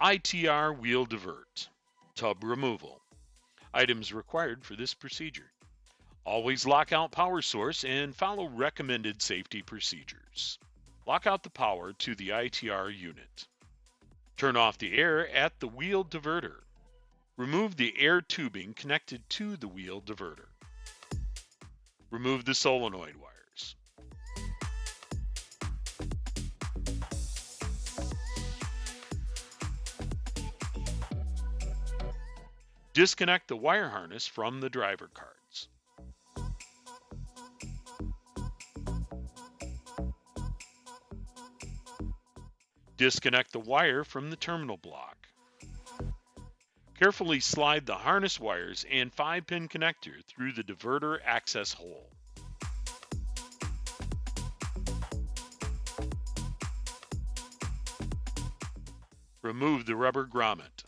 ITR Wheel Divert, tub removal. Items required for this procedure. Always lock out power source and follow recommended safety procedures. Lock out the power to the ITR unit. Turn off the air at the wheel diverter. Remove the air tubing connected to the wheel diverter. Remove the solenoid wires. Disconnect the wire harness from the driver cards. Disconnect the wire from the terminal block. Carefully slide the harness wires and 5-pin connector through the diverter access hole. Remove the rubber grommet.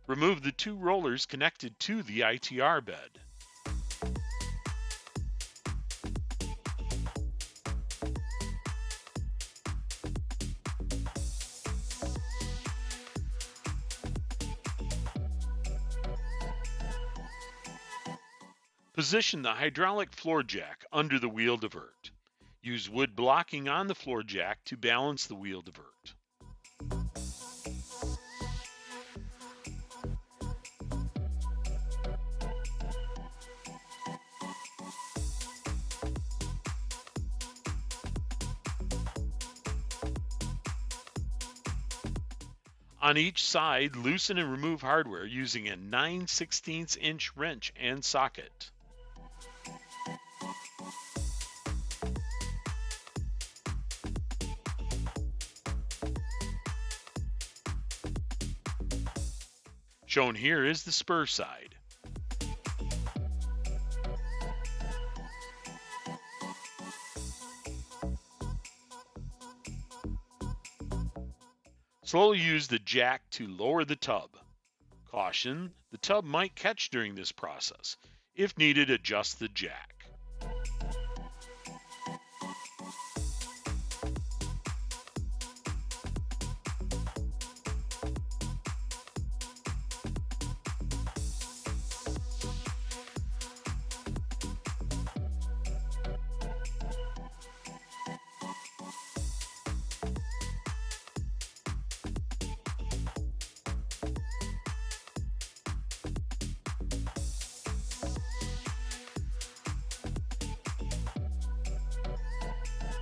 Remove the 2 rollers connected to the ITR bed. Position the hydraulic floor jack under the wheel divert. Use wood blocking on the floor jack to balance the wheel divert. On each side, loosen and remove hardware using a 9/16" wrench and socket. Shown here is the spur side. Slowly use the jack to lower the tub. Caution, the tub might catch during this process. If needed, adjust the jack.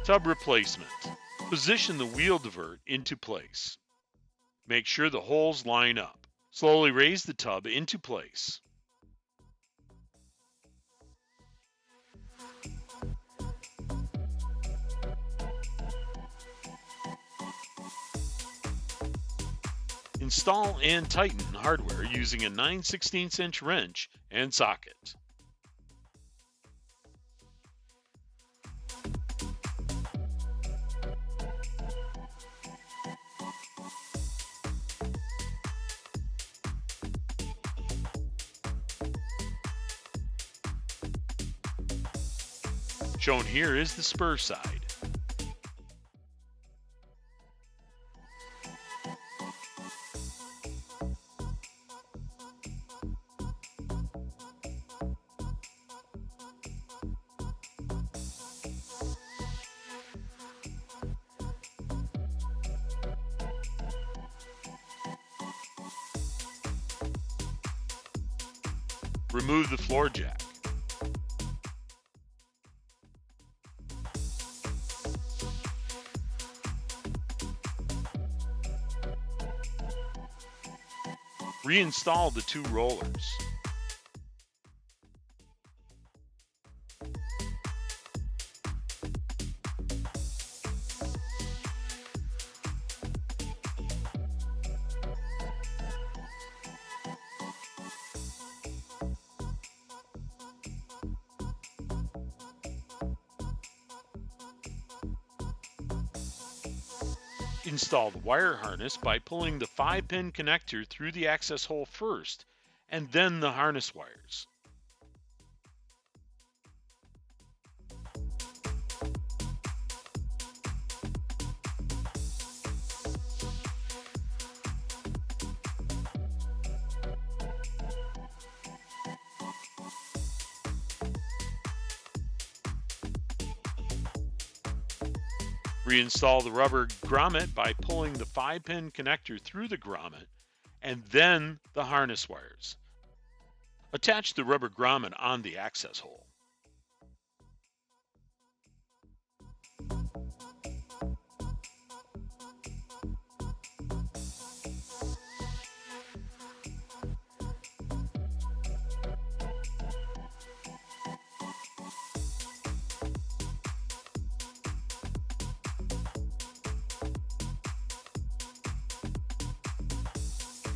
Tub replacement. Position the wheel divert into place. Make sure the holes line up. Slowly raise the tub into place. Install and tighten hardware using a 9/16" wrench and socket. Shown here is the spur side. Remove the floor jack. Reinstall the 2 rollers. Install the wire harness by pulling the 5-pin connector through the access hole first, and then the harness wires. Reinstall the rubber grommet by pulling the 5-pin connector through the grommet and then the harness wires. Attach the rubber grommet on the access hole.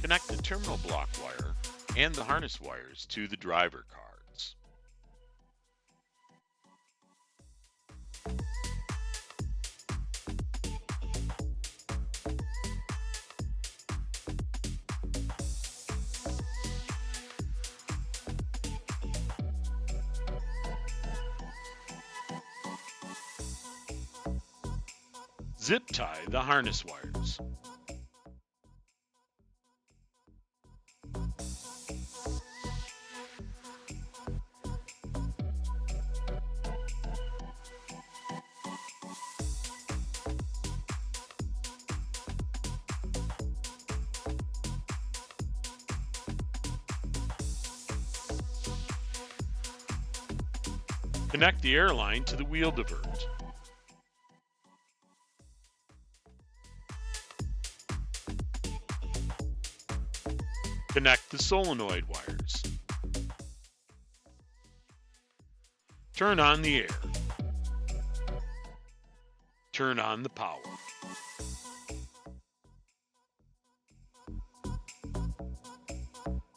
Connect the terminal block wire and the harness wires to the driver cards. Zip tie the harness wires. Connect the airline to the wheel divert. Connect the solenoid wires. Turn on the air. Turn on the power.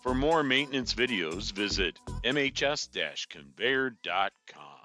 For more maintenance videos, visit MHS-Conveyor.com.